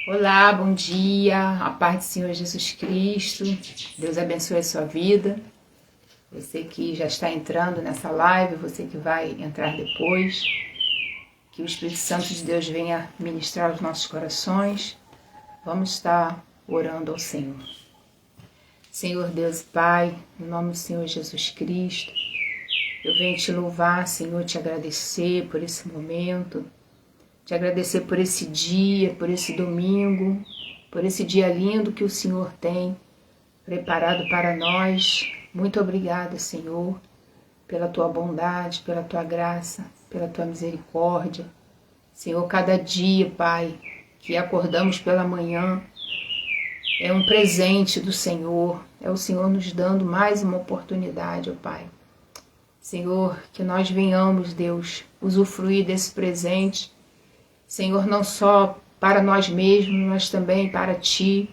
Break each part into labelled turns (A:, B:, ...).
A: Olá, bom dia, a paz do Senhor Jesus Cristo, Deus abençoe a sua vida, você que já está entrando nessa live, você que vai entrar depois, que o Espírito Santo de Deus venha ministrar os nossos corações, vamos estar orando ao Senhor. Senhor Deus e Pai, em nome do Senhor Jesus Cristo, eu venho te louvar, Senhor, te agradecer por esse momento, te agradecer por esse dia, por esse domingo, por esse dia lindo que o Senhor tem preparado para nós. Muito obrigada, Senhor, pela tua bondade, pela tua graça, pela tua misericórdia. Senhor, cada dia, Pai, que acordamos pela manhã, é um presente do Senhor, é o Senhor nos dando mais uma oportunidade, ó Pai. Senhor, que nós venhamos, Deus, usufruir desse presente, Senhor, não só para nós mesmos, mas também para Ti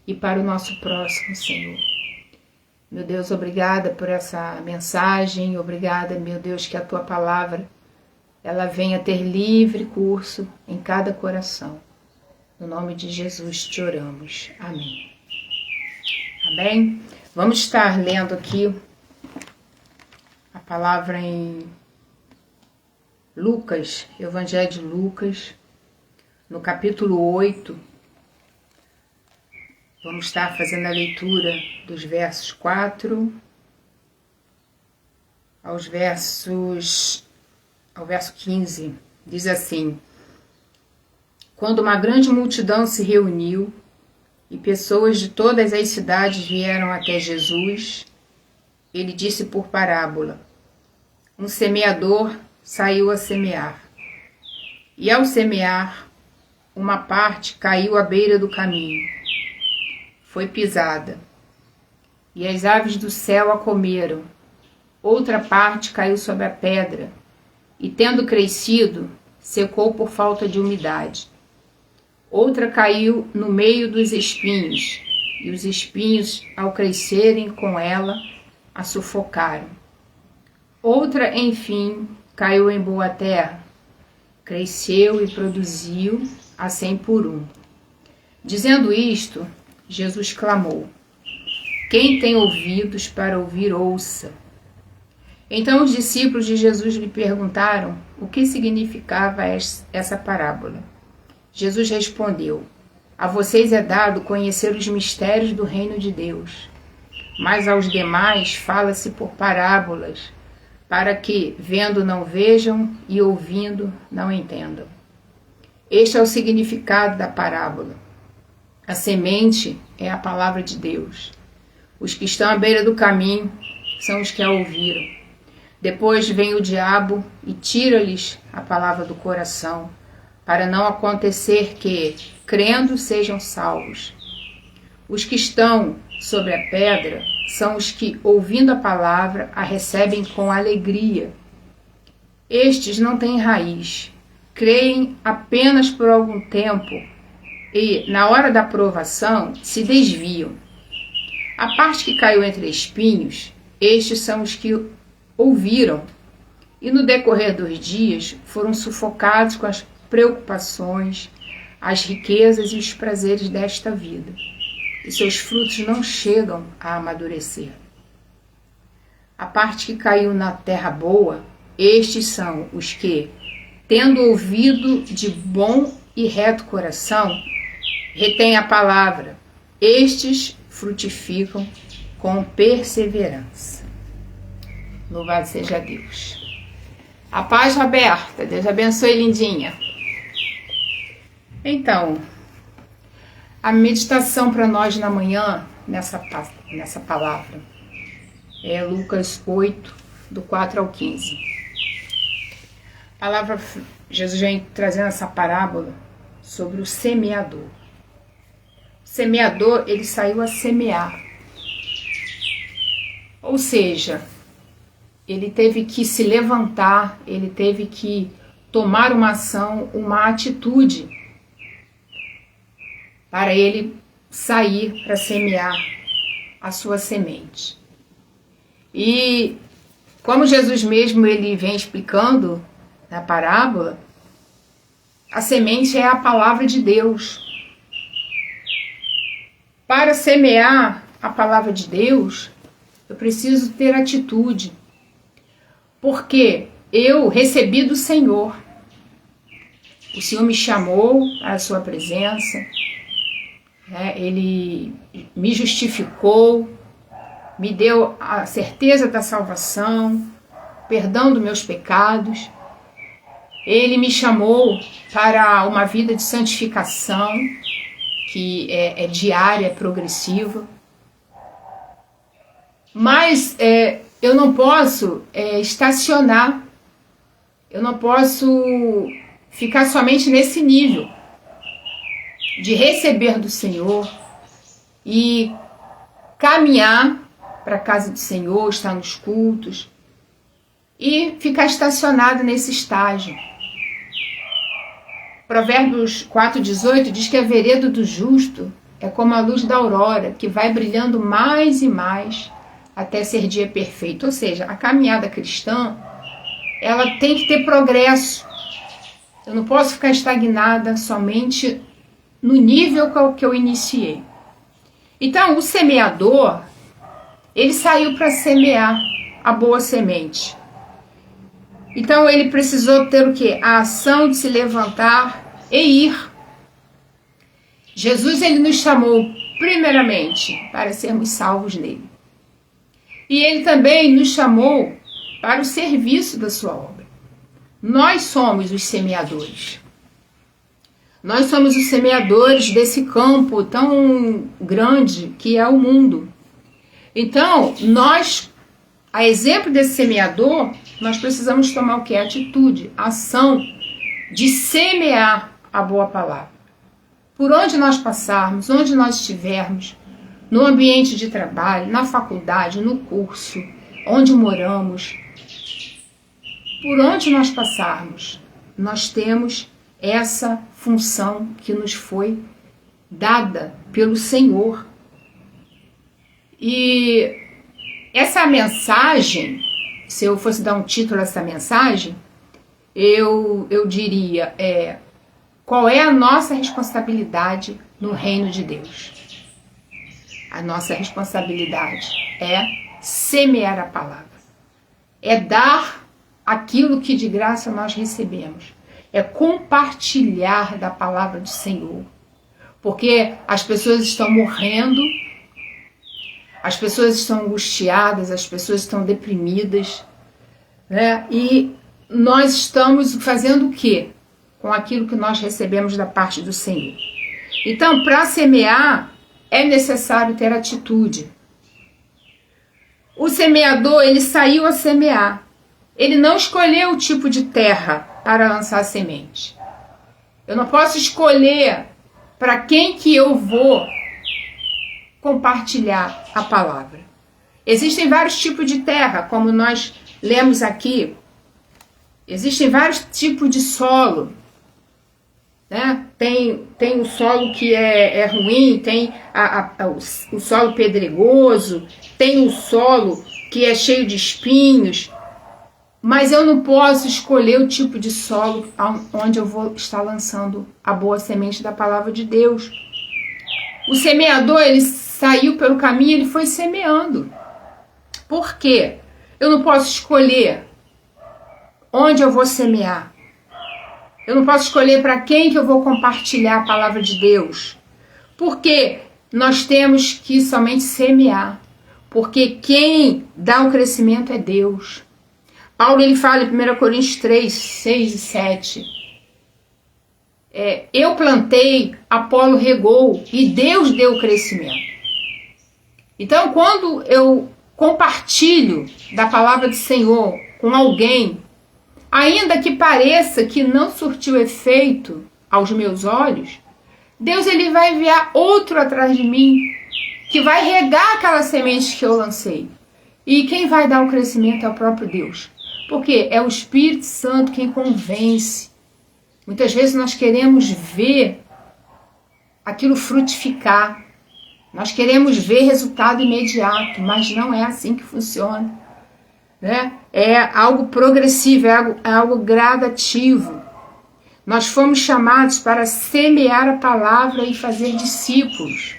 A: e para o nosso próximo, Senhor. Meu Deus, obrigada por essa mensagem, obrigada, meu Deus, que a Tua palavra, ela venha ter livre curso em cada coração. No nome de Jesus te oramos. Amém. Amém? Vamos estar lendo aqui a palavra em Lucas, Evangelho de Lucas, no capítulo 8, vamos estar fazendo a leitura dos versos 4 ao verso 15. Diz assim: Quando uma grande multidão se reuniu e pessoas de todas as cidades vieram até Jesus, ele disse por parábola: Um semeador saiu a semear. E ao semear, uma parte caiu à beira do caminho. Foi pisada, e as aves do céu a comeram. Outra parte caiu sobre a pedra, e tendo crescido, secou por falta de umidade. Outra caiu no meio dos espinhos, e os espinhos, ao crescerem com ela, a sufocaram. Outra, enfim, caiu em boa terra, cresceu e produziu a 100 por 1. Dizendo isto, Jesus clamou: Quem tem ouvidos para ouvir, ouça. Então os discípulos de Jesus lhe perguntaram o que significava essa parábola. Jesus respondeu: A vocês é dado conhecer os mistérios do reino de Deus, mas aos demais fala-se por parábolas, para que, vendo, não vejam e ouvindo, não entendam. Este é o significado da parábola. A semente é a palavra de Deus. Os que estão à beira do caminho são os que a ouviram. Depois vem o diabo e tira-lhes a palavra do coração, para não acontecer que, crendo, sejam salvos. Os que estão sobre a pedra são os que, ouvindo a palavra, a recebem com alegria. Estes não têm raiz, creem apenas por algum tempo e, na hora da provação, se desviam. A parte que caiu entre espinhos, estes são os que ouviram e, no decorrer dos dias, foram sufocados com as preocupações, as riquezas e os prazeres desta vida, e seus frutos não chegam a amadurecer. A parte que caiu na terra boa, estes são os que, tendo ouvido de bom e reto coração, retém a palavra. Estes frutificam com perseverança. Louvado seja Deus. A paz, Roberta. Deus abençoe, lindinha. Então, a meditação para nós na manhã, nessa palavra, é Lucas 8, do 4 ao 15. A palavra, Jesus vem trazendo essa parábola sobre o semeador. O semeador, ele saiu a semear. Ou seja, ele teve que se levantar, ele teve que tomar uma ação, uma atitude, para ele sair para semear a sua semente. E como Jesus mesmo ele vem explicando na parábola, a semente é a palavra de Deus. Para semear a palavra de Deus, eu preciso ter atitude. Porque eu recebi do Senhor. O Senhor me chamou à sua presença. Ele me justificou, me deu a certeza da salvação, perdão dos meus pecados. Ele me chamou para uma vida de santificação, que é diária, é progressiva. Mas eu não posso estacionar, eu não posso ficar somente nesse nível de receber do Senhor e caminhar para a casa do Senhor, estar nos cultos e ficar estacionado nesse estágio. Provérbios 4,18 diz que a vereda do justo é como a luz da aurora, que vai brilhando mais e mais até ser dia perfeito. Ou seja, a caminhada cristã, ela tem que ter progresso. Eu não posso ficar estagnada somente no nível que eu iniciei. Então, o semeador, ele saiu para semear a boa semente. Então, ele precisou ter o quê? A ação de se levantar e ir. Jesus, ele nos chamou, primeiramente, para sermos salvos nele. E ele também nos chamou para o serviço da sua obra. Nós somos os semeadores. Nós somos os semeadores desse campo tão grande que é o mundo. Então, nós, a exemplo desse semeador, nós precisamos tomar o que? Atitude, ação de semear a boa palavra. Por onde nós passarmos, onde nós estivermos, no ambiente de trabalho, na faculdade, no curso, onde moramos, por onde nós passarmos, nós temos essa função que nos foi dada pelo Senhor. E essa mensagem, se eu fosse dar um título a essa mensagem, eu diria, qual é a nossa responsabilidade no reino de Deus? A nossa responsabilidade é semear a palavra, é dar aquilo que de graça nós recebemos, é compartilhar da palavra do Senhor, porque as pessoas estão morrendo, as pessoas estão angustiadas, as pessoas estão deprimidas, né? E nós estamos fazendo o quê? Com aquilo que nós recebemos da parte do Senhor. Então, para semear, é necessário ter atitude. O semeador, ele saiu a semear. Ele não escolheu o tipo de terra para lançar a semente. Eu não posso escolher para quem que eu vou compartilhar a palavra. Existem vários tipos de terra, como nós lemos aqui. Existem vários tipos de solo. Né? Tem o solo que é ruim, tem o solo pedregoso, tem o solo que é cheio de espinhos, mas eu não posso escolher o tipo de solo onde eu vou estar lançando a boa semente da palavra de Deus. O semeador, ele saiu pelo caminho, ele foi semeando. Por quê? Eu não posso escolher onde eu vou semear. Eu não posso escolher para quem que eu vou compartilhar a palavra de Deus. Porque nós temos que somente semear. Porque quem dá o crescimento é Deus. Paulo, ele fala em 1 Coríntios 3, 6 e 7. Eu plantei, Apolo regou e Deus deu o crescimento. Então, quando eu compartilho da palavra do Senhor com alguém, ainda que pareça que não surtiu efeito aos meus olhos, Deus, ele vai enviar outro atrás de mim, que vai regar aquela semente que eu lancei. E quem vai dar o crescimento é o próprio Deus. Porque é o Espírito Santo quem convence. Muitas vezes nós queremos ver aquilo frutificar. Nós queremos ver resultado imediato, mas não é assim que funciona. Né? É algo progressivo, é algo gradativo. Nós fomos chamados para semear a palavra e fazer discípulos.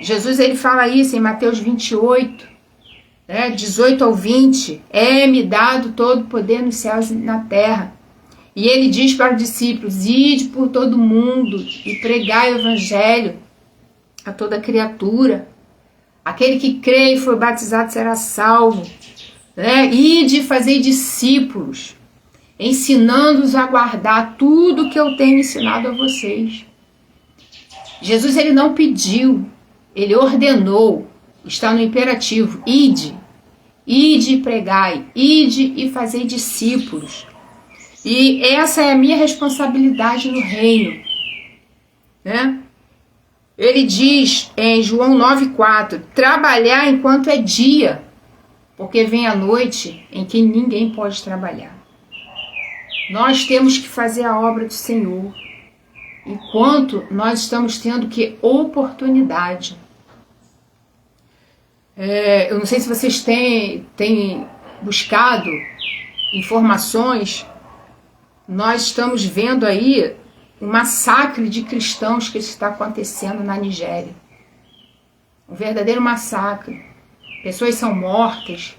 A: Jesus ele fala isso em Mateus 28, 18 ao 20. É-me dado todo o poder nos céus e na terra. E ele diz para os discípulos: ide por todo mundo e pregai o evangelho a toda criatura. Aquele que crê e for batizado será salvo. Ide fazer discípulos, ensinando-os a guardar tudo que eu tenho ensinado a vocês. Jesus ele não pediu, ele ordenou, está no imperativo: ide, ide e pregai, ide e fazei discípulos. E essa é a minha responsabilidade no reino. Ele diz em João 9,4, trabalhar enquanto é dia, porque vem a noite em que ninguém pode trabalhar. Nós temos que fazer a obra do Senhor, enquanto nós estamos tendo que oportunidade. Eu não sei se vocês têm buscado informações. Nós estamos vendo aí um massacre de cristãos que está acontecendo na Nigéria. Um verdadeiro massacre. Pessoas são mortas,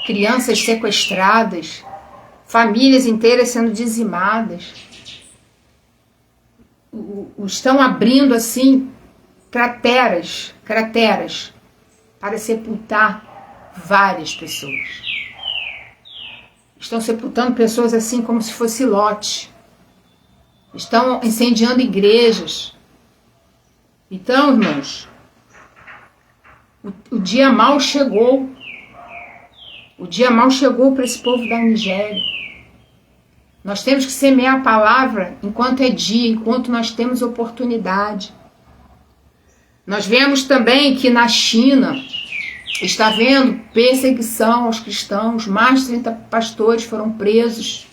A: crianças sequestradas, famílias inteiras sendo dizimadas. Estão abrindo assim crateras para sepultar várias pessoas. Estão sepultando pessoas assim como se fosse Lote. Estão incendiando igrejas. Então, irmãos, o dia mau chegou. O dia mau chegou para esse povo da Nigéria. Nós temos que semear a palavra enquanto é dia, enquanto nós temos oportunidade. Nós vemos também que na China está havendo perseguição aos cristãos. Mais de 30 pastores foram presos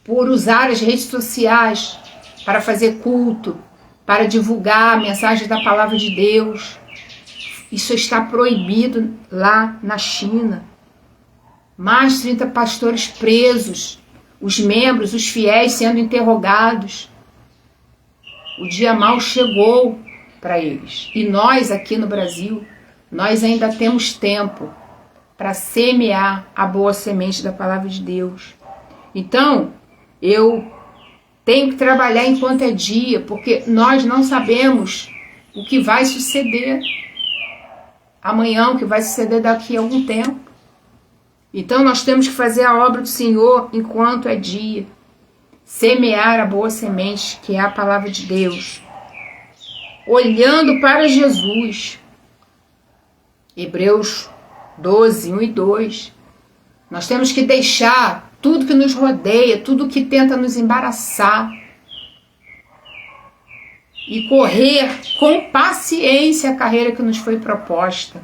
A: por usar as redes sociais para fazer culto, para divulgar a mensagem da palavra de Deus. Isso está proibido lá na China. Mais de 30 pastores presos, os membros, os fiéis sendo interrogados. O dia mau chegou para eles. E nós aqui no Brasil, nós ainda temos tempo para semear a boa semente da palavra de Deus. Então, eu tenho que trabalhar enquanto é dia, porque nós não sabemos o que vai suceder amanhã, o que vai suceder daqui a algum tempo. Então nós temos que fazer a obra do Senhor enquanto é dia. Semear a boa semente, que é a palavra de Deus. Olhando para Jesus. Hebreus 12, 1 e 2. Nós temos que deixar tudo que nos rodeia, tudo que tenta nos embaraçar. E correr com paciência a carreira que nos foi proposta.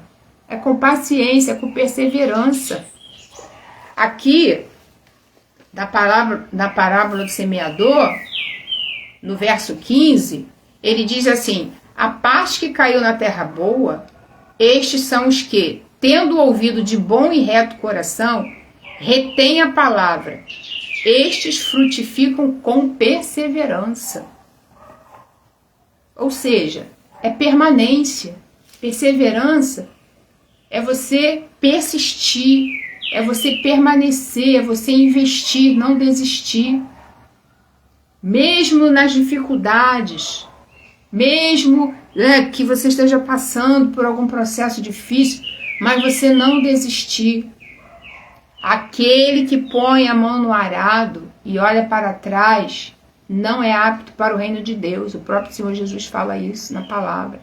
A: É com paciência, é com perseverança. Aqui, na parábola do semeador, no verso 15, ele diz assim: a parte que caiu na terra boa, estes são os que, tendo ouvido de bom e reto coração, retém a palavra. Estes frutificam com perseverança. Ou seja, é permanência. Perseverança é você persistir, é você permanecer, é você investir, não desistir. Mesmo nas dificuldades, mesmo que você esteja passando por algum processo difícil, mas você não desistir. Aquele que põe a mão no arado e olha para trás não é apto para o reino de Deus. O próprio Senhor Jesus fala isso na palavra.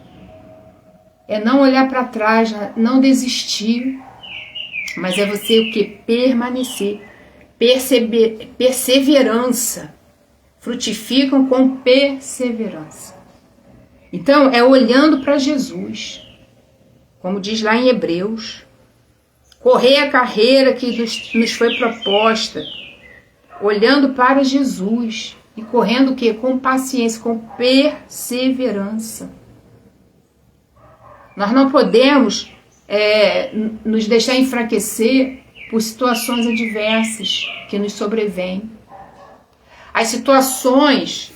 A: É não olhar para trás, não desistir, mas é você o que? Permanecer. Perseverança. Frutificam com perseverança. Então, é olhando para Jesus, como diz lá em Hebreus, correr a carreira que nos foi proposta, olhando para Jesus e correndo o quê? Com paciência, com perseverança. Nós não podemos nos deixar enfraquecer por situações adversas que nos sobrevêm. As situações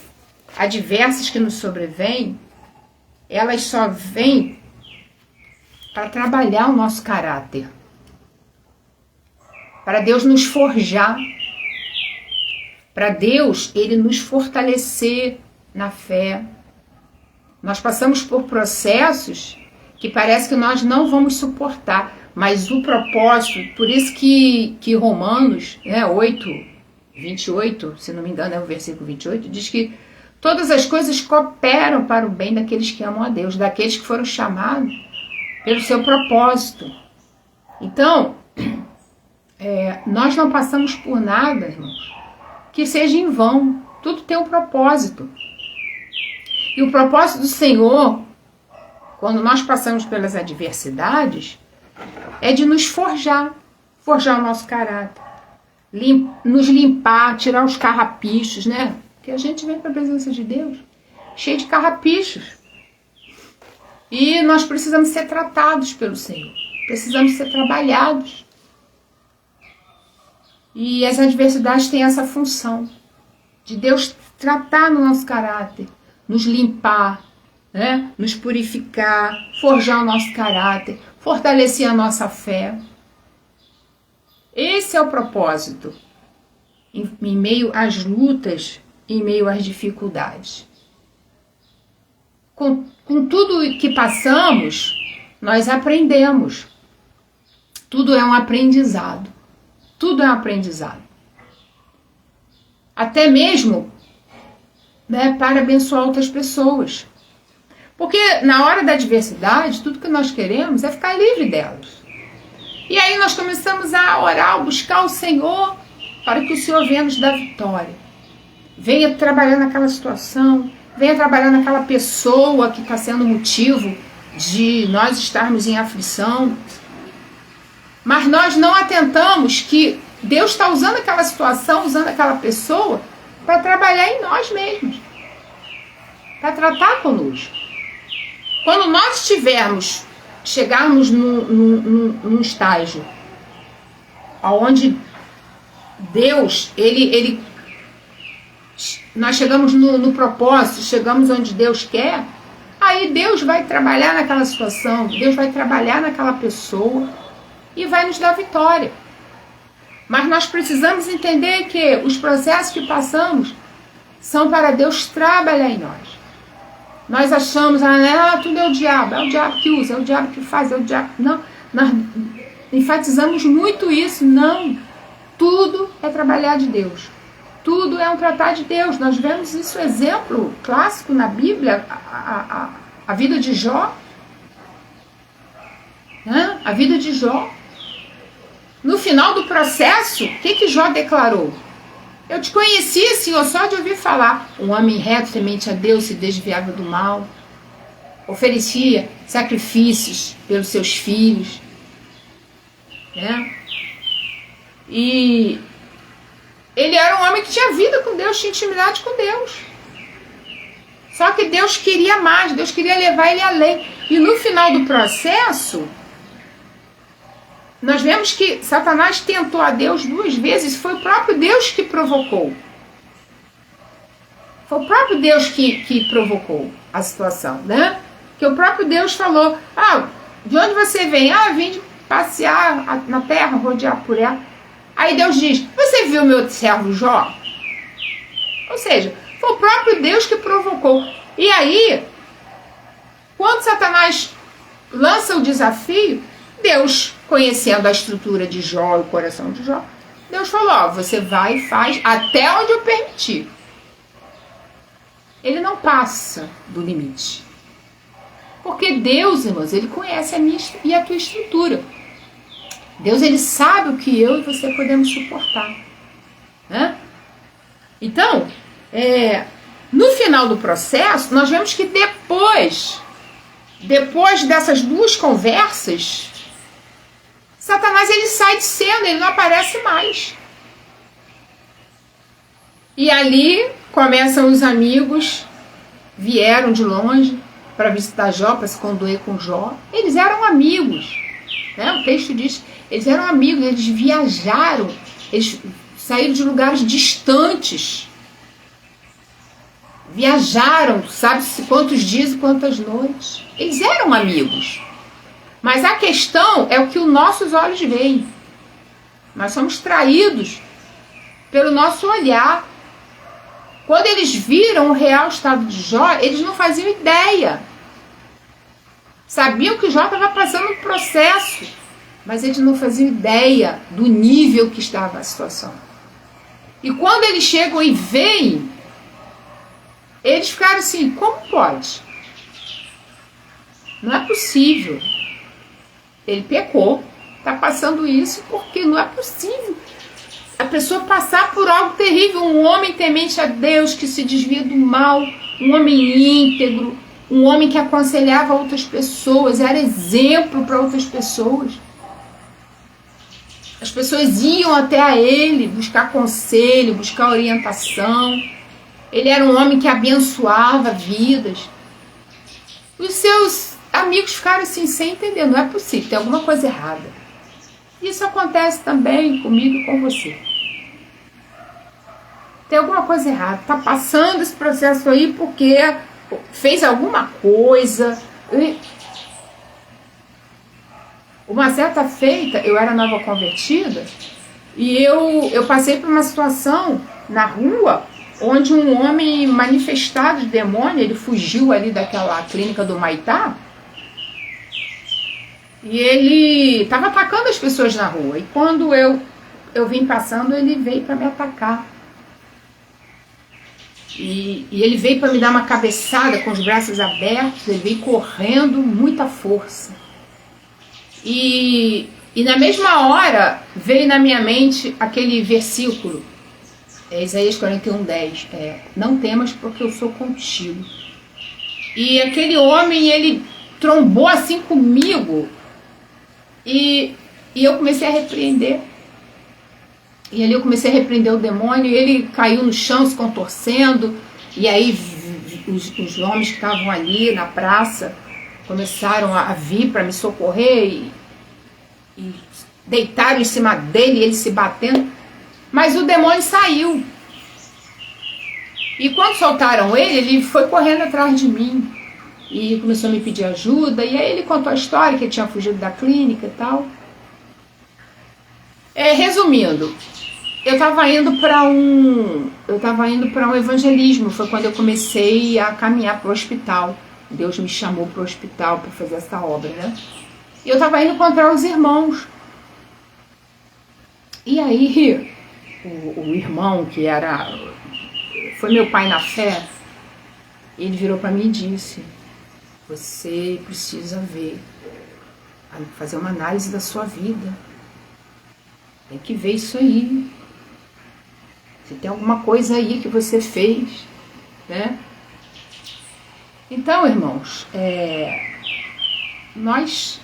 A: adversas que nos sobrevêm elas só vêm para trabalhar o nosso caráter, para Deus nos forjar, para Deus Ele nos fortalecer na fé. Nós passamos por processos que parece que nós não vamos suportar, mas o propósito, por isso que Romanos 8:28, se não me engano é o versículo 28, diz que todas as coisas cooperam para o bem daqueles que amam a Deus, daqueles que foram chamados pelo seu propósito. Então, nós não passamos por nada, irmãos, que seja em vão. Tudo tem um propósito. E o propósito do Senhor, quando nós passamos pelas adversidades, é de nos forjar o nosso caráter, nos limpar, tirar os carrapichos, né? Porque a gente vem para a presença de Deus cheio de carrapichos. E nós precisamos ser tratados pelo Senhor, precisamos ser trabalhados. E as adversidades têm essa função de Deus tratar no nosso caráter, nos limpar, né? Nos purificar, forjar o nosso caráter, fortalecer a nossa fé. Esse é o propósito em meio às lutas, em meio às dificuldades. Com tudo que passamos, nós aprendemos. Tudo é um aprendizado. Tudo é um aprendizado. Até mesmo, né, para abençoar outras pessoas. Porque na hora da adversidade, tudo que nós queremos é ficar livre delas. E aí nós começamos a orar, buscar o Senhor, para que o Senhor venha nos dar vitória. Venha trabalhar naquela situação, venha trabalhar naquela pessoa que está sendo motivo de nós estarmos em aflição. Mas nós não atentamos que Deus está usando aquela situação, usando aquela pessoa para trabalhar em nós mesmos, para tratar conosco. Quando nós chegarmos num estágio onde Deus, nós chegamos no propósito, chegamos onde Deus quer, aí Deus vai trabalhar naquela situação, Deus vai trabalhar naquela pessoa e vai nos dar vitória. Mas nós precisamos entender que os processos que passamos são para Deus trabalhar em nós. Nós achamos, tudo é o diabo que usa, é o diabo que faz, é o diabo... Não, nós enfatizamos muito isso. Não, tudo é trabalhar de Deus. Tudo é um tratar de Deus. Nós vemos isso, exemplo clássico na Bíblia, a vida de Jó. Né? A vida de Jó. No final do processo, o que Jó declarou? Eu te conhecia, Senhor, só de ouvir falar. Um homem reto, temente a Deus, se desviava do mal. Oferecia sacrifícios pelos seus filhos. Né? E ele era um homem que tinha vida com Deus, tinha intimidade com Deus. Só que Deus queria mais, Deus queria levar ele além. E no final do processo, nós vemos que Satanás tentou a Deus 2 vezes, foi o próprio Deus que provocou. Foi o próprio Deus que provocou a situação, né? Que o próprio Deus falou, de onde você vem? Vim de passear na terra, rodear por ela. Aí Deus diz, você viu meu servo Jó? Ou seja, foi o próprio Deus que provocou. E aí, quando Satanás lança o desafio, Deus, conhecendo a estrutura de Jó e o coração de Jó, Deus falou, você vai e faz até onde eu permitir. Ele não passa do limite. Porque Deus, irmãos, Ele conhece a minha e a tua estrutura. Deus, Ele sabe o que eu e você podemos suportar. Né? Então, no final do processo, nós vemos que depois dessas 2 conversas, Satanás ele sai de cena, ele não aparece mais. E ali começam os amigos, vieram de longe para visitar Jó, para se condoer com Jó. Eles eram amigos. Né? O texto diz, eles eram amigos, eles viajaram, eles saíram de lugares distantes. viajaram, sabe-se quantos dias e quantas noites. Eles eram amigos. Mas a questão é o que os nossos olhos veem. Nós somos traídos pelo nosso olhar. Quando eles viram o real estado de Jó, eles não faziam ideia. Sabiam que Jó estava passando um processo, mas eles não faziam ideia do nível que estava a situação. E quando eles chegam e veem, eles ficaram assim, como pode? Não é possível. Ele pecou, está passando isso porque não é possível. A pessoa passar por algo terrível, um homem temente a Deus, que se desvia do mal, um homem íntegro, um homem que aconselhava outras pessoas, era exemplo para outras pessoas. As pessoas iam até a ele buscar conselho, buscar orientação. Ele era um homem que abençoava vidas. Os seus amigos ficaram assim, sem entender, não é possível, tem alguma coisa errada. Isso acontece também comigo e com você. Tem alguma coisa errada, está passando esse processo aí porque fez alguma coisa. Uma certa feita, eu era nova convertida, e eu passei por uma situação na rua, onde um homem manifestado de demônio, ele fugiu ali daquela clínica do Maitá, e ele estava atacando as pessoas na rua, e quando eu vim passando, ele veio para me atacar. E ele veio para me dar uma cabeçada com os braços abertos, ele veio correndo, muita força. E na mesma hora veio na minha mente aquele versículo, Isaías 41:10, não temas porque eu sou contigo. E aquele homem, ele trombou assim comigo, e eu comecei a repreender. E ali eu comecei a repreender o demônio, e ele caiu no chão se contorcendo, e aí os homens que estavam ali na praça começaram a vir para me socorrer e deitaram em cima dele, ele se batendo, mas o demônio saiu. E quando soltaram ele foi correndo atrás de mim e começou a me pedir ajuda, e aí ele contou a história que ele tinha fugido da clínica e tal. Resumindo, eu estava indo para um evangelismo, foi quando eu comecei a caminhar para o hospital. Deus me chamou para o hospital para fazer essa obra, né? E eu estava indo encontrar os irmãos. E aí, o irmão que foi meu pai na fé, ele virou para mim e disse: você precisa fazer uma análise da sua vida. Tem que ver isso aí. Se tem alguma coisa aí que você fez, né? Então, irmãos,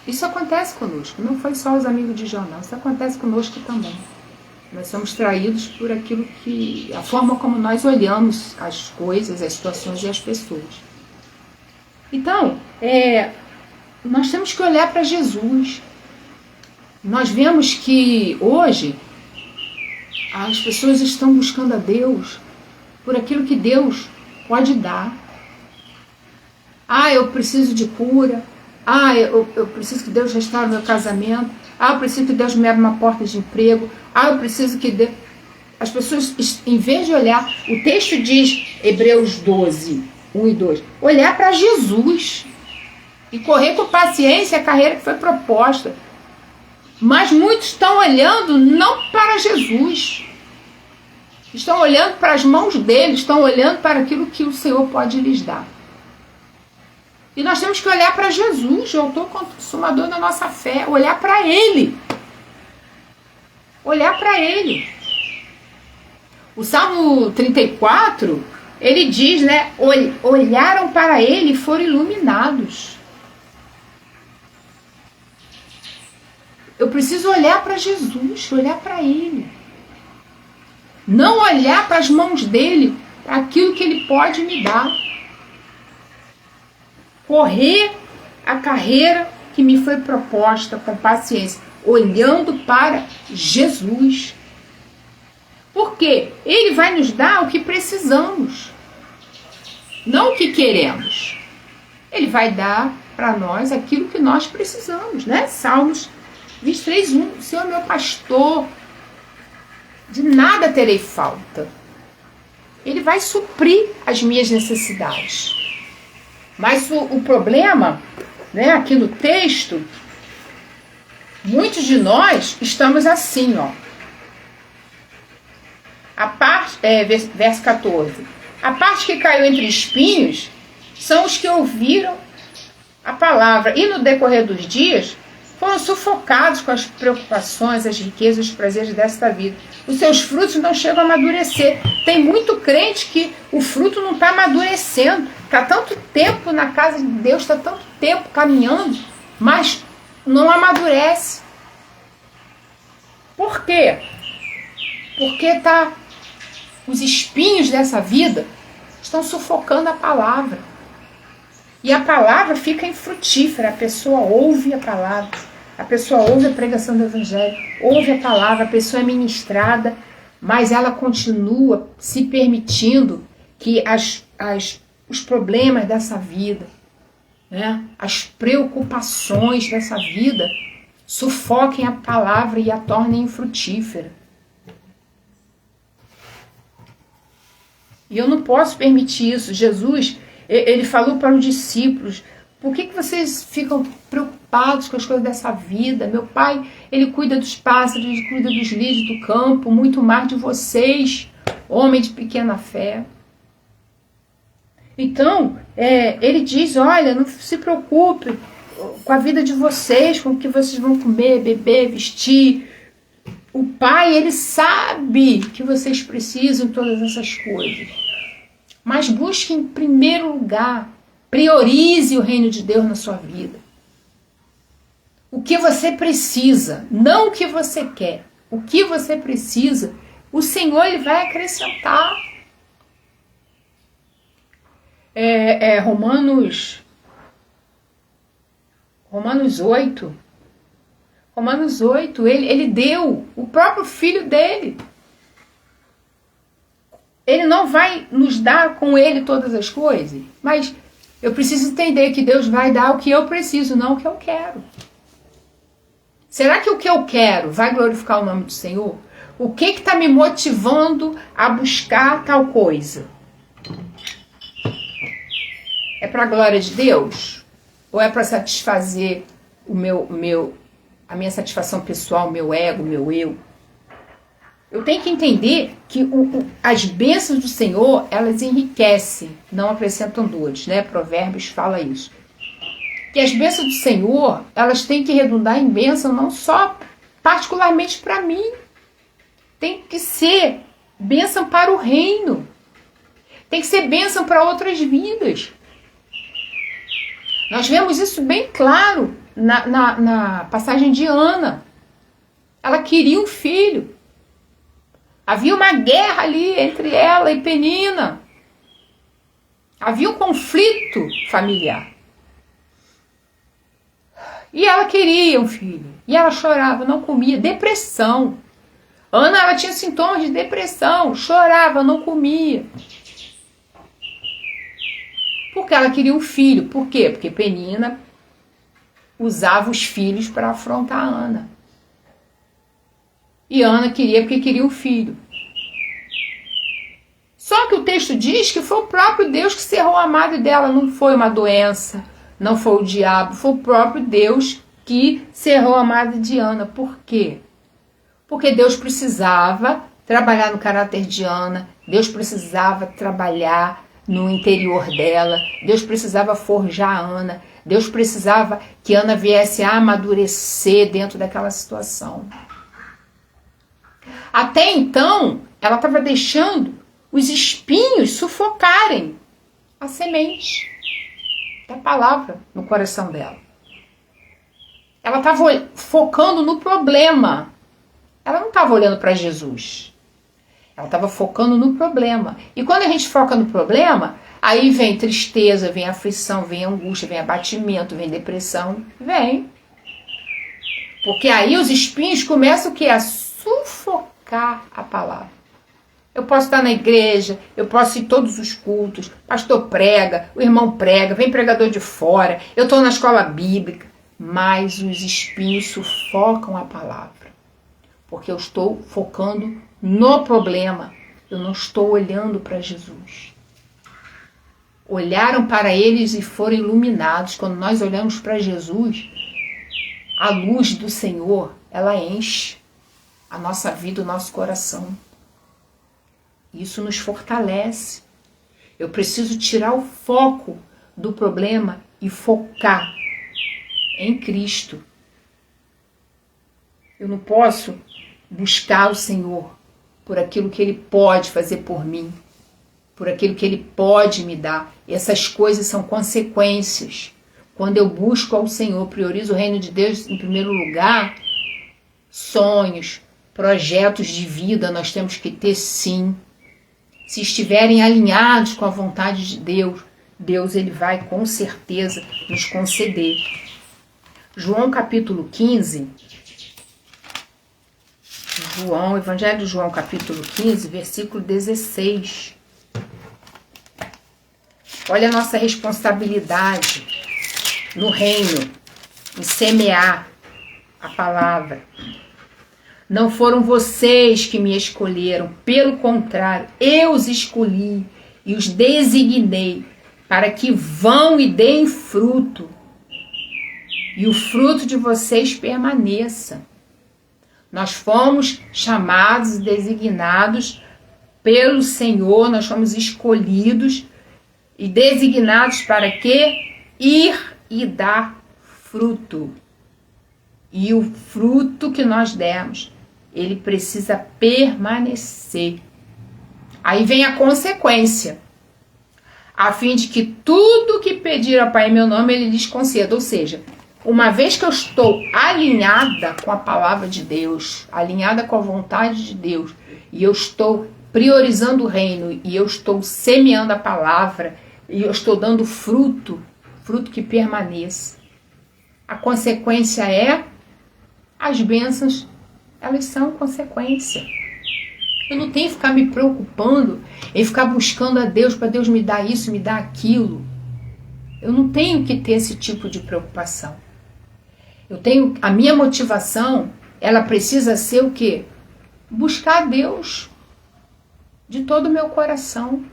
A: isso acontece conosco. Não foi só os amigos de Jó, não. Isso acontece conosco também. Nós somos traídos por aquilo a forma como nós olhamos as coisas, as situações e as pessoas. Então, nós temos que olhar para Jesus. Nós vemos que hoje as pessoas estão buscando a Deus por aquilo que Deus pode dar. Eu preciso de cura. Eu preciso que Deus restaure o meu casamento. Eu preciso que Deus me abra uma porta de emprego. Eu preciso que Deus... As pessoas, em vez de olhar, o texto diz, Hebreus 12, 1 e 2, olhar para Jesus e correr com paciência a carreira que foi proposta. Mas muitos estão olhando não para Jesus. Estão olhando para as mãos dele, estão olhando para aquilo que o Senhor pode lhes dar. E nós temos que olhar para Jesus, o autor consumador da nossa fé, olhar para ele. Olhar para ele. O Salmo 34, ele diz, né, olharam para ele e foram iluminados. Eu preciso olhar para Jesus, olhar para ele. Não olhar para as mãos dele, para aquilo que ele pode me dar. Correr a carreira que me foi proposta com paciência, olhando para Jesus. Porque ele vai nos dar o que precisamos. não o que queremos. Ele vai dar para nós aquilo que nós precisamos, né? Salmos 23:1. O Senhor é meu pastor, de nada terei falta. Ele vai suprir as minhas necessidades. Mas o problema, né, aqui no texto, muitos de nós estamos assim, ó. Verso 14. A parte que caiu entre espinhos são os que ouviram a palavra e no decorrer dos dias foram sufocados com as preocupações, as riquezas, os prazeres desta vida. Os seus frutos não chegam a amadurecer. Tem muito crente que o fruto não está amadurecendo. Está tanto tempo na casa de Deus, está tanto tempo caminhando, mas não amadurece. Por quê? Porque os espinhos dessa vida estão sufocando a palavra. E a palavra fica infrutífera. A pessoa ouve a palavra, a pessoa ouve a pregação do evangelho, ouve a palavra, a pessoa é ministrada, mas ela continua se permitindo que os problemas dessa vida, né, as preocupações dessa vida sufoquem a palavra e a tornem infrutífera. E eu não posso permitir isso. Jesus, ele falou para os discípulos: por que vocês ficam preocupados com as coisas dessa vida? Meu Pai, ele cuida dos pássaros, ele cuida dos lírios do campo, muito mais de vocês, homem de pequena fé. Então, ele diz: olha, não se preocupe com a vida de vocês, com o que vocês vão comer, beber, vestir. O Pai, ele sabe que vocês precisam de todas essas coisas. Mas busque em primeiro lugar, priorize o reino de Deus na sua vida. O que você precisa, não o que você quer. O que você precisa, o Senhor ele vai acrescentar. Romanos 8. Romanos 8, ele deu o próprio filho dele. Ele não vai nos dar com ele todas as coisas, mas eu preciso entender que Deus vai dar o que eu preciso, não o que eu quero. Será que o que eu quero vai glorificar o nome do Senhor? O que está me motivando a buscar tal coisa? É para a glória de Deus? Ou é para satisfazer a minha satisfação pessoal, meu ego, meu eu? Eu tenho que entender que as bênçãos do Senhor, elas enriquecem, não acrescentam dores, né? Provérbios fala isso. Que as bênçãos do Senhor, elas têm que redundar em bênção não só particularmente para mim. Tem que ser bênção para o reino. Tem que ser bênção para outras vidas. Nós vemos isso bem claro na passagem de Ana. Ela queria um filho. Havia uma guerra ali entre ela e Penina. Havia um conflito familiar. E ela queria um filho. E ela chorava, não comia. Depressão. Ana, ela tinha sintomas de depressão. Chorava, não comia. Porque ela queria um filho. Por quê? Porque Penina usava os filhos para afrontar a Ana. E Ana queria porque queria um filho. Só que o texto diz que foi o próprio Deus que cerrou a madre dela. Não foi uma doença, não foi o diabo, foi o próprio Deus que cerrou a madre de Ana. Por quê? Porque Deus precisava trabalhar no caráter de Ana, Deus precisava trabalhar no interior dela, Deus precisava forjar a Ana, Deus precisava que Ana viesse a amadurecer dentro daquela situação. Até então, ela estava deixando os espinhos sufocarem a semente da palavra no coração dela. Ela estava focando no problema. Ela não estava olhando para Jesus. Ela estava focando no problema. E quando a gente foca no problema, aí vem tristeza, vem aflição, vem angústia, vem abatimento, vem depressão. Vem. Porque aí os espinhos começam o quê? A sufocar a palavra. Eu posso estar na igreja, eu posso ir em todos os cultos, pastor prega, o irmão prega, vem pregador de fora, eu estou na escola bíblica, mas os espinhos sufocam a palavra, porque eu estou focando no problema, eu não estou olhando para Jesus. Olharam para eles e foram iluminados. Quando nós olhamos para Jesus, a luz do Senhor, ela enche a nossa vida, o nosso coração. Isso nos fortalece. Eu preciso tirar o foco do problema e focar em Cristo. Eu não posso buscar o Senhor por aquilo que Ele pode fazer por mim, por aquilo que Ele pode me dar. E essas coisas são consequências. Quando eu busco ao Senhor, priorizo o reino de Deus em primeiro lugar, sonhos, projetos de vida nós temos que ter sim. Se estiverem alinhados com a vontade de Deus, Deus ele vai com certeza nos conceder. João capítulo 15, Evangelho de João capítulo 15, versículo 16. Olha a nossa responsabilidade no reino, em semear a palavra. Não foram vocês que me escolheram, pelo contrário, eu os escolhi e os designei para que vão e deem fruto, e o fruto de vocês permaneça. Nós fomos chamados e designados pelo Senhor, nós fomos escolhidos e designados para quê? Ir e dar fruto. E o fruto que nós demos, ele precisa permanecer. Aí vem a consequência. A fim de que tudo que pedir ao Pai em meu nome, ele lhes conceda. Ou seja, uma vez que eu estou alinhada com a palavra de Deus, alinhada com a vontade de Deus, e eu estou priorizando o reino, e eu estou semeando a palavra, e eu estou dando fruto, fruto que permaneça. A consequência é, as bênçãos, elas são consequência. Eu não tenho que ficar me preocupando em ficar buscando a Deus para Deus me dar isso, me dar aquilo. Eu não tenho que ter esse tipo de preocupação. Eu tenho, a minha motivação, ela precisa ser o quê? Buscar a Deus de todo o meu coração.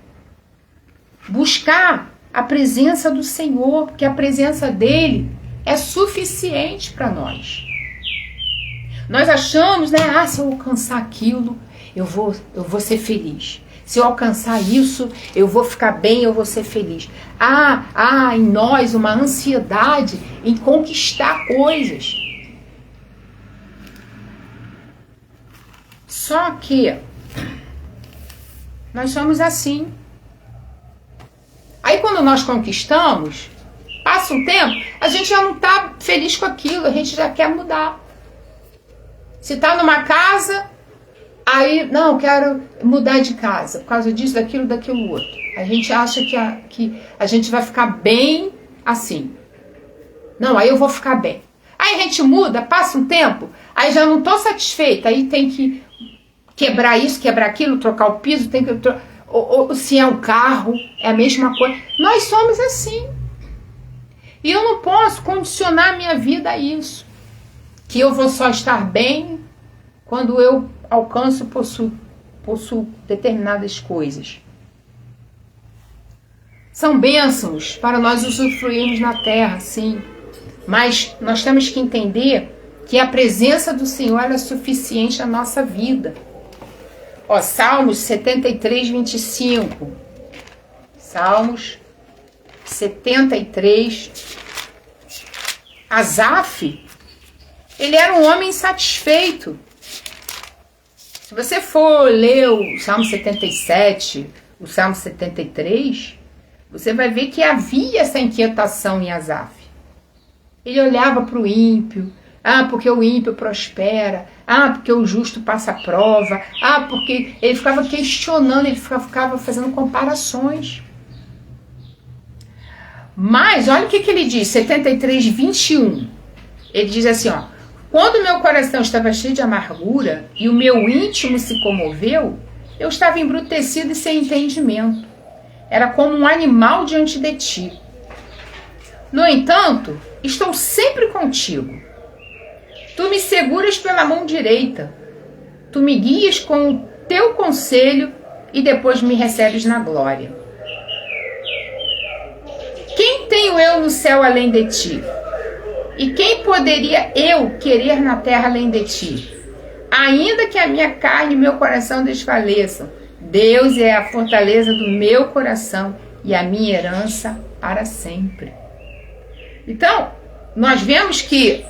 A: Buscar a presença do Senhor, porque a presença dele é suficiente para nós. Nós achamos, né? Se eu alcançar aquilo, eu vou ser feliz. Se eu alcançar isso, eu vou ficar bem, eu vou ser feliz. Há em nós uma ansiedade em conquistar coisas. Só que nós somos assim. Aí quando nós conquistamos, passa um tempo, a gente já não está feliz com aquilo, a gente já quer mudar. Se está numa casa, aí, não, quero mudar de casa, por causa disso, daquilo outro. A gente acha que a gente vai ficar bem assim. Não, aí eu vou ficar bem. Aí a gente muda, passa um tempo, aí já não estou satisfeita, aí tem que quebrar isso, quebrar aquilo, trocar o piso, tem que... Ou se é um carro, é a mesma coisa. Nós somos assim. E eu não posso condicionar a minha vida a isso. Que eu vou só estar bem quando eu alcanço, possuo determinadas coisas. São bênçãos para nós usufruirmos na terra, sim. Mas nós temos que entender que a presença do Senhor é suficiente na nossa vida. Salmos 73, 25. Salmos 73. Asaf, ele era um homem insatisfeito. Se você for ler o Salmo 77, o Salmo 73, você vai ver que havia essa inquietação em Asaf. Ele olhava para o ímpio, porque o ímpio prospera, porque o justo passa a prova, porque ele ficava questionando, ele ficava fazendo comparações. Mas olha o que ele diz, 73, 21. Ele diz assim, quando meu coração estava cheio de amargura e o meu íntimo se comoveu, Eu estava embrutecido e sem entendimento. Era como um animal diante de ti. No entanto, estou sempre contigo. Tu me seguras pela mão direita. Tu me guias com o teu conselho e depois me recebes na glória. Quem tenho eu no céu além de ti? E quem poderia eu querer na terra além de ti? Ainda que a minha carne e meu coração desfaleçam, Deus é a fortaleza do meu coração e a minha herança para sempre. Então, nós vemos que,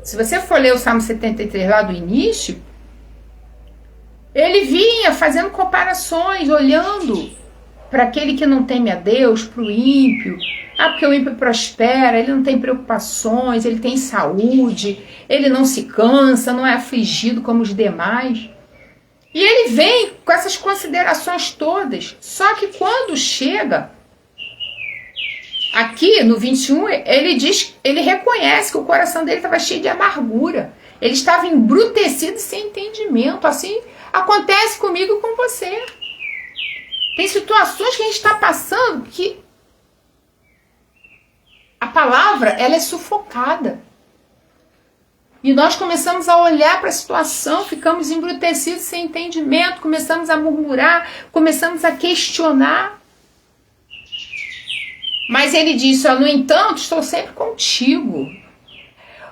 A: se você for ler o Salmo 73 lá do início, ele vinha fazendo comparações, olhando para aquele que não teme a Deus, para o ímpio. Porque o ímpio prospera, ele não tem preocupações, ele tem saúde, ele não se cansa, não é afligido como os demais. E ele vem com essas considerações todas. Só que quando chega aqui no 21, ele reconhece que o coração dele estava cheio de amargura. Ele estava embrutecido sem entendimento. Assim acontece comigo e com você. Tem situações que a gente está passando que a palavra, ela é sufocada. E nós começamos a olhar para a situação, ficamos embrutecidos sem entendimento, começamos a murmurar, começamos a questionar. Mas ele disse, no entanto, estou sempre contigo.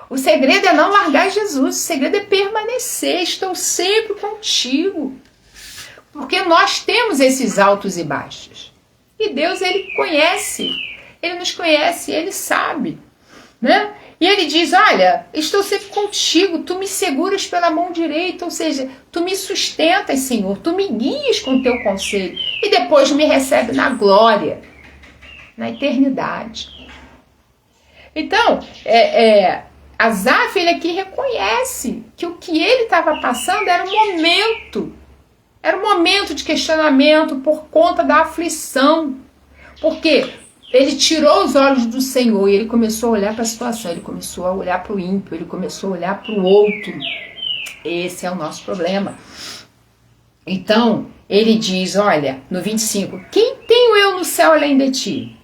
A: O segredo é não largar Jesus, o segredo é permanecer, estou sempre contigo. Porque nós temos esses altos e baixos. E Deus, ele conhece, ele nos conhece, ele sabe, né? E ele diz, olha, estou sempre contigo, tu me seguras pela mão direita, ou seja, tu me sustentas, Senhor, tu me guias com o teu conselho e depois me recebe na glória, na eternidade. Então, Asaf, ele aqui reconhece que o que ele estava passando era um momento de questionamento por conta da aflição, porque ele tirou os olhos do Senhor e ele começou a olhar para a situação, ele começou a olhar para o ímpio, ele começou a olhar para o outro. Esse é o nosso problema. Então, ele diz, olha, no 25, quem tenho eu no céu além de ti?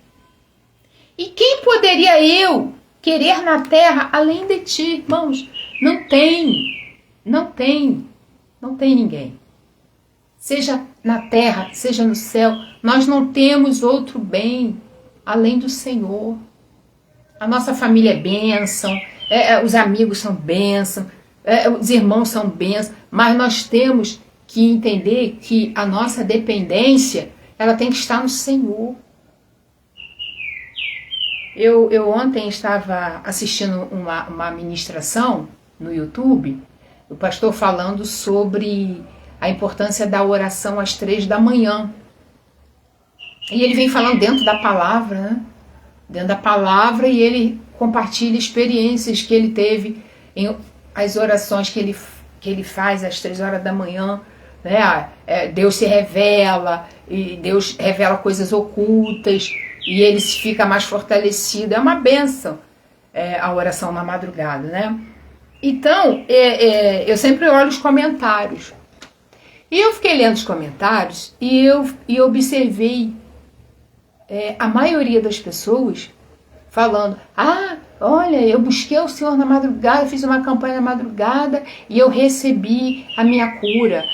A: E quem poderia eu querer na terra além de ti? Irmãos, não tem ninguém. Seja na terra, seja no céu, nós não temos outro bem além do Senhor. A nossa família é bênção, os amigos são bênção, os irmãos são bênção, mas nós temos que entender que a nossa dependência, ela tem que estar no Senhor. Eu ontem estava assistindo uma ministração no YouTube, o pastor falando sobre a importância da oração às 3 da manhã. E ele vem falando dentro da palavra, né? Dentro da palavra, e ele compartilha experiências que ele teve em as orações que ele faz às 3 horas da manhã, né? Deus se revela, e Deus revela coisas ocultas, e ele fica mais fortalecido. É uma bênção a oração na madrugada, né? Então, eu sempre olho os comentários. E eu fiquei lendo os comentários e observei a maioria das pessoas falando, olha, eu busquei o Senhor na madrugada, fiz uma campanha na madrugada e eu recebi a minha cura.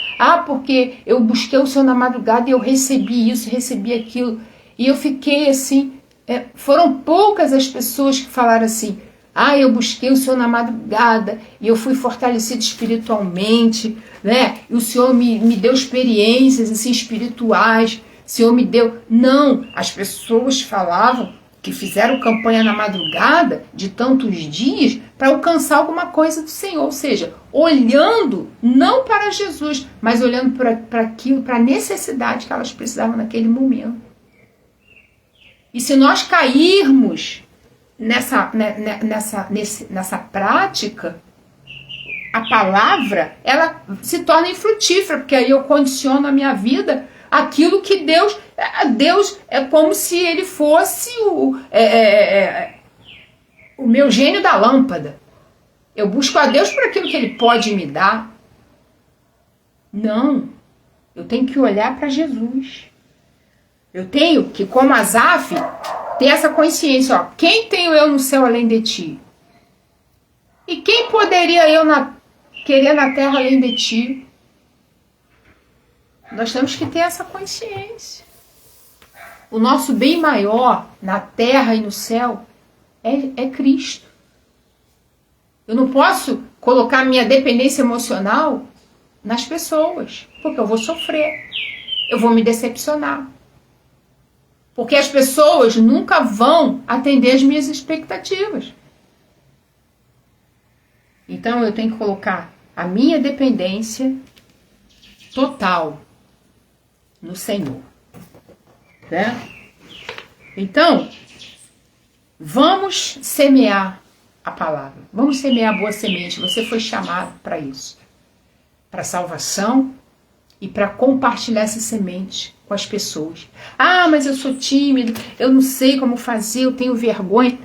A: Porque eu busquei o Senhor na madrugada e eu recebi isso, recebi aquilo. E eu fiquei assim, foram poucas as pessoas que falaram assim, eu busquei o Senhor na madrugada e eu fui fortalecido espiritualmente, né? E o Senhor me deu experiências assim, espirituais, o Senhor me deu... Não, as pessoas falavam que fizeram campanha na madrugada de tantos dias para alcançar alguma coisa do Senhor, ou seja, olhando não para Jesus, mas olhando para aquilo, para a necessidade que elas precisavam naquele momento. E se nós cairmos nessa prática, a palavra, ela se torna infrutífera, porque aí eu condiciono a minha vida aquilo que Deus é como se ele fosse o meu gênio da lâmpada. Eu busco a Deus por aquilo que ele pode me dar. Não. Eu tenho que olhar para Jesus. Eu tenho que, como Asaf, ter essa consciência. Ó, quem tenho eu no céu além de ti? E quem poderia eu querer na terra além de ti? Nós temos que ter essa consciência. O nosso bem maior na terra e no céu é Cristo. Eu não posso colocar minha dependência emocional nas pessoas, porque eu vou sofrer, eu vou me decepcionar. Porque as pessoas nunca vão atender as minhas expectativas. Então eu tenho que colocar a minha dependência total no Senhor. Né? Então, vamos semear a palavra. Vamos semear a boa semente. Você foi chamado para isso. Para salvação e para compartilhar essa semente com as pessoas. Ah, mas eu sou tímido, eu não sei como fazer, eu tenho vergonha.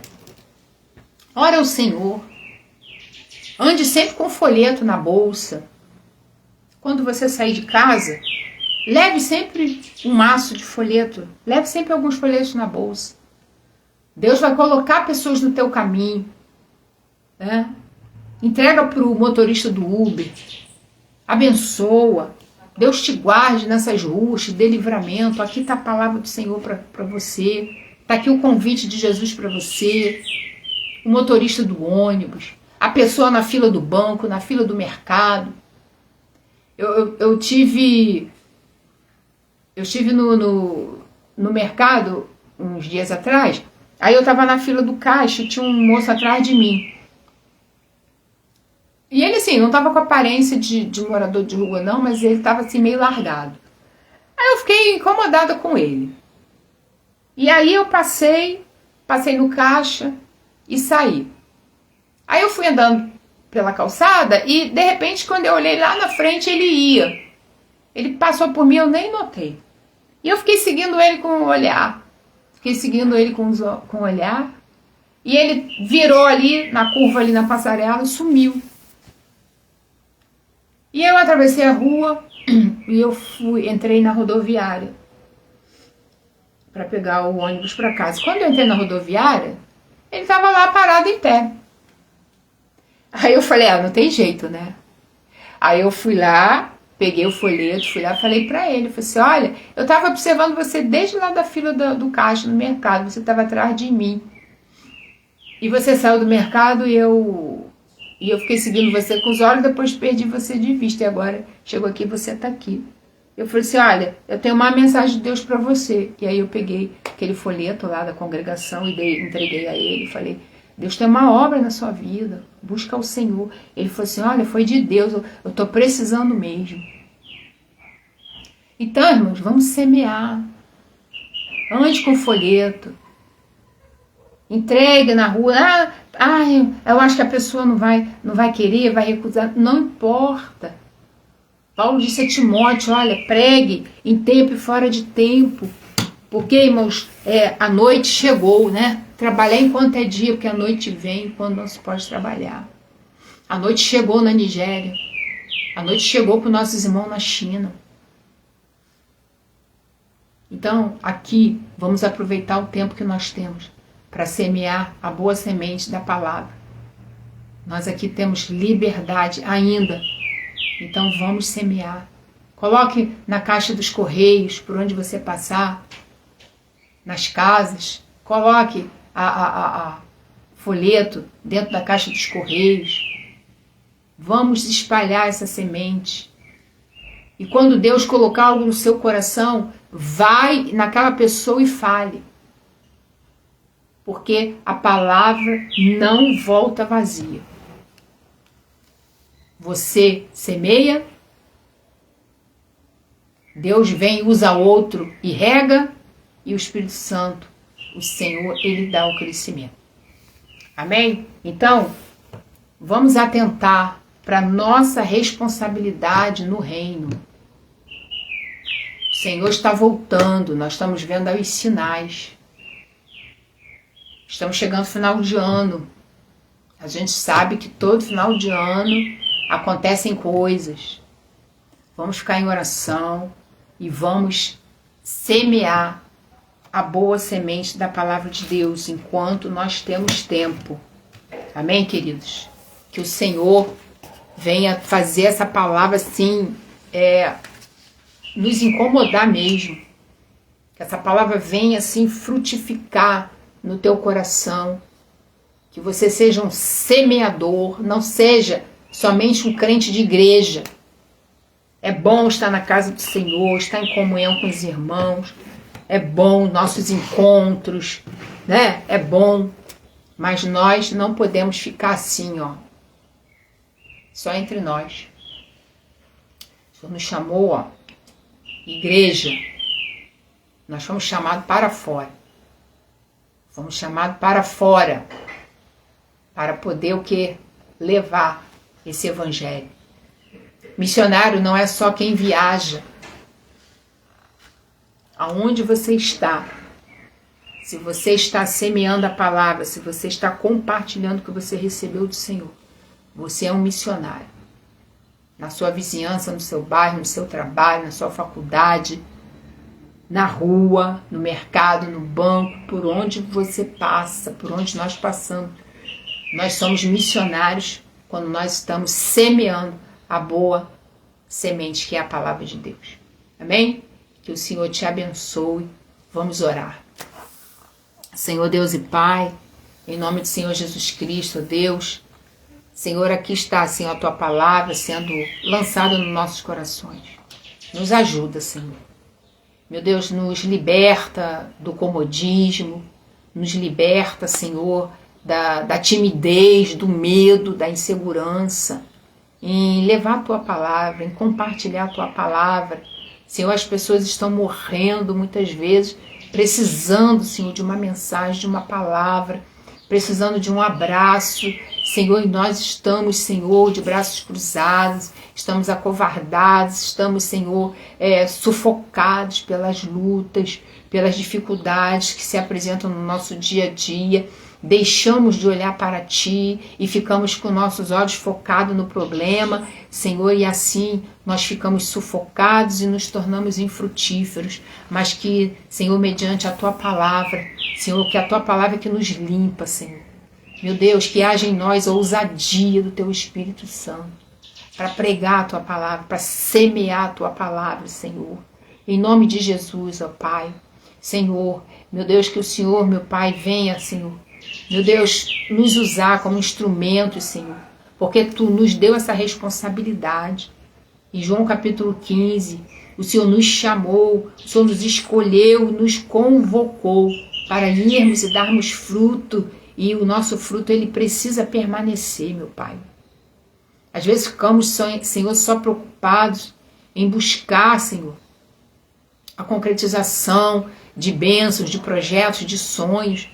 A: Ora ao Senhor. Ande sempre com folheto na bolsa. Quando você sair de casa, leve sempre um maço de folheto. Leve sempre alguns folhetos na bolsa. Deus vai colocar pessoas no teu caminho. Né? Entrega para o motorista do Uber. Abençoa. Deus te guarde nessas ruas, te dê livramento. Aqui está a palavra do Senhor para você. Está aqui o convite de Jesus para você. O motorista do ônibus. A pessoa na fila do banco, na fila do mercado. Eu tive no mercado uns dias atrás. Aí eu estava na fila do caixa e tinha um moço atrás de mim. E ele, assim, não estava com aparência de morador de rua, não, mas ele estava, assim, meio largado. Aí eu fiquei incomodada com ele. E aí eu passei no caixa e saí. Aí eu fui andando pela calçada e, de repente, quando eu olhei lá na frente, ele ia. Ele passou por mim, eu nem notei. E eu fiquei seguindo ele com o olhar. Com o olhar. E ele virou ali, na curva ali na passarela, e sumiu. E eu atravessei a rua e eu entrei na rodoviária para pegar o ônibus para casa. Quando eu entrei na rodoviária, ele estava lá parado em pé. Aí eu falei, não tem jeito, né? Aí eu fui lá, peguei o folheto, fui lá e falei para ele, falei assim, olha, eu estava observando você desde lá da fila do caixa no mercado, você estava atrás de mim. E você saiu do mercado e eu fiquei seguindo você com os olhos, depois perdi você de vista. E agora chegou aqui e você está aqui. Eu falei assim, olha, eu tenho uma mensagem de Deus para você. E aí eu peguei aquele folheto lá da congregação e entreguei a ele. Falei, Deus tem uma obra na sua vida. Busca o Senhor. Ele falou assim, olha, foi de Deus. Eu estou precisando mesmo. Então, irmãos, vamos semear. Ande com folheto. Entregue na rua. Eu acho que a pessoa não vai querer, vai recusar. Não importa. Paulo disse a Timóteo, olha, pregue em tempo e fora de tempo. Porque, irmãos, a noite chegou, né? Trabalhar enquanto é dia, porque a noite vem quando não se pode trabalhar. A noite chegou na Nigéria. A noite chegou para os nossos irmãos na China. Então, aqui, vamos aproveitar o tempo que nós temos para semear a boa semente da palavra. Nós aqui temos liberdade ainda. Então vamos semear. Coloque na caixa dos correios, por onde você passar, nas casas. Coloque a folheto dentro da caixa dos correios. Vamos espalhar essa semente. E quando Deus colocar algo no seu coração, vai naquela pessoa e fale. Porque a palavra não volta vazia. Você semeia, Deus vem, usa outro e rega, e o Espírito Santo, o Senhor, ele dá o crescimento. Amém? Então, vamos atentar para a nossa responsabilidade no reino. O Senhor está voltando, nós estamos vendo aí os sinais. Estamos chegando ao final de ano. A gente sabe que todo final de ano acontecem coisas. Vamos ficar em oração, e vamos semear a boa semente da palavra de Deus enquanto nós temos tempo. Amém, queridos? Que o Senhor venha fazer essa palavra assim, nos incomodar mesmo. Que essa palavra venha assim frutificar no teu coração. Que você seja um semeador, não seja somente um crente de igreja. É bom estar na casa do Senhor, estar em comunhão com os irmãos. É bom nossos encontros, né? É bom. Mas nós não podemos ficar assim, ó. Só entre nós. O Senhor nos chamou, ó. Igreja. Nós fomos chamados para fora. Fomos chamados para fora. Para poder o quê? Levar esse evangelho. Missionário não é só quem viaja. Aonde você está, se você está semeando a palavra, se você está compartilhando o que você recebeu do Senhor, você é um missionário. Na sua vizinhança, no seu bairro, no seu trabalho, na sua faculdade, na rua, no mercado, no banco, por onde você passa, por onde nós passamos. Nós somos missionários quando nós estamos semeando a boa semente que é a palavra de Deus. Amém? Que o Senhor te abençoe. Vamos orar. Senhor Deus e Pai, em nome do Senhor Jesus Cristo, Deus, Senhor, aqui está, Senhor, a Tua palavra sendo lançada nos nossos corações. Nos ajuda, Senhor. Meu Deus, nos liberta do comodismo, nos liberta, Senhor, da timidez, do medo, da insegurança, em levar a Tua palavra, em compartilhar a Tua palavra. Senhor, as pessoas estão morrendo muitas vezes, precisando, Senhor, de uma mensagem, de uma palavra, precisando de um abraço. Senhor, e nós estamos, Senhor, de braços cruzados, estamos acovardados, estamos, Senhor, sufocados pelas lutas, pelas dificuldades que se apresentam no nosso dia a dia. Deixamos de olhar para Ti e ficamos com nossos olhos focados no problema, Senhor, e assim nós ficamos sufocados e nos tornamos infrutíferos, mas que, Senhor, mediante a Tua palavra, Senhor, que a Tua palavra que nos limpa, Senhor. Meu Deus, que haja em nós a ousadia do Teu Espírito Santo, para pregar a Tua palavra, para semear a Tua palavra, Senhor. Em nome de Jesus, ó Pai, Senhor, meu Deus, que o Senhor, meu Pai, venha, Senhor, meu Deus, nos usar como instrumentos, Senhor, porque Tu nos deu essa responsabilidade. Em João capítulo 15, o Senhor nos chamou, o Senhor nos escolheu, nos convocou para irmos e darmos fruto, e o nosso fruto, ele precisa permanecer, meu Pai. Às vezes ficamos, Senhor, só preocupados em buscar, Senhor, a concretização de bênçãos, de projetos, de sonhos.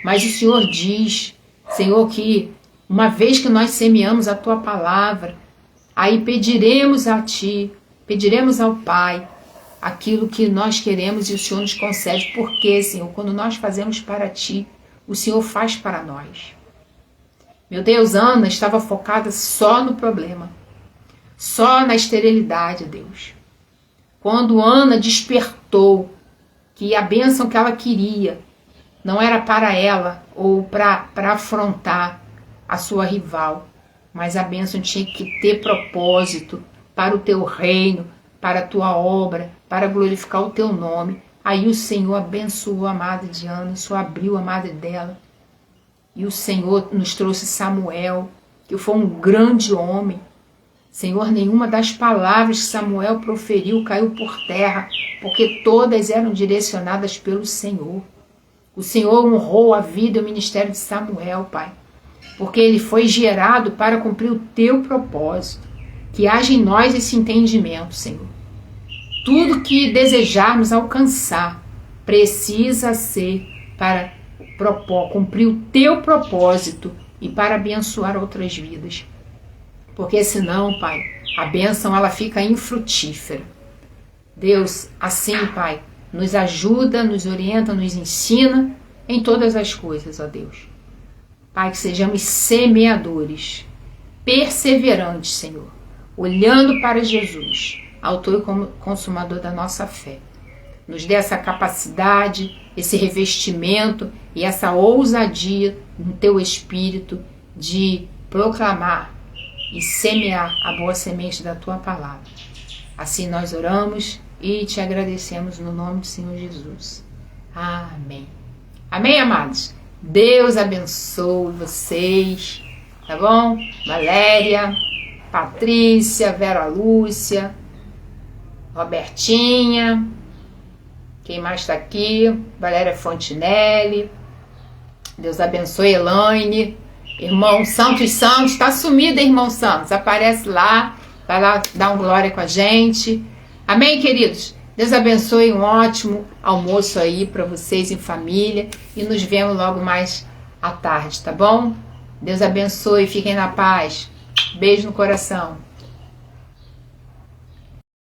A: Mas o Senhor diz, Senhor, que uma vez que nós semeamos a Tua palavra, aí pediremos a Ti, pediremos ao Pai aquilo que nós queremos e o Senhor nos concede. Porque, Senhor, quando nós fazemos para Ti, o Senhor faz para nós. Meu Deus, Ana estava focada só no problema, só na esterilidade, Deus. Quando Ana despertou que a bênção que ela queria não era para ela ou para afrontar a sua rival, mas a bênção tinha que ter propósito para o Teu reino, para a Tua obra, para glorificar o Teu nome. Aí o Senhor abençoou a amada de Ana, o Senhor abriu a amada dela. E o Senhor nos trouxe Samuel, que foi um grande homem. Senhor, nenhuma das palavras que Samuel proferiu caiu por terra, porque todas eram direcionadas pelo Senhor. O Senhor honrou a vida e o ministério de Samuel, Pai, porque ele foi gerado para cumprir o Teu propósito. Que haja em nós esse entendimento, Senhor. Tudo que desejarmos alcançar precisa ser para cumprir o Teu propósito e para abençoar outras vidas. Porque senão, Pai, a bênção ela fica infrutífera. Deus, assim, Pai, nos ajuda, nos orienta, nos ensina em todas as coisas, ó Deus. Pai, que sejamos semeadores, perseverantes, Senhor, olhando para Jesus, autor e consumador da nossa fé. Nos dê essa capacidade, esse revestimento e essa ousadia no teu espírito de proclamar e semear a boa semente da tua palavra. Assim nós oramos e te agradecemos no nome do Senhor Jesus. Amém. Amém, amados? Deus abençoe vocês, tá bom? Valéria, Patrícia, Vera Lúcia, Robertinha, quem mais está aqui? Valéria Fontinelli. Deus abençoe, Elaine. Irmão Santos, está sumido, irmão Santos. Aparece lá, vai lá dar um glória com a gente. Amém, queridos? Deus abençoe, um ótimo almoço aí para vocês em família. E nos vemos logo mais à tarde, tá bom? Deus abençoe, fiquem na paz. Beijo no coração.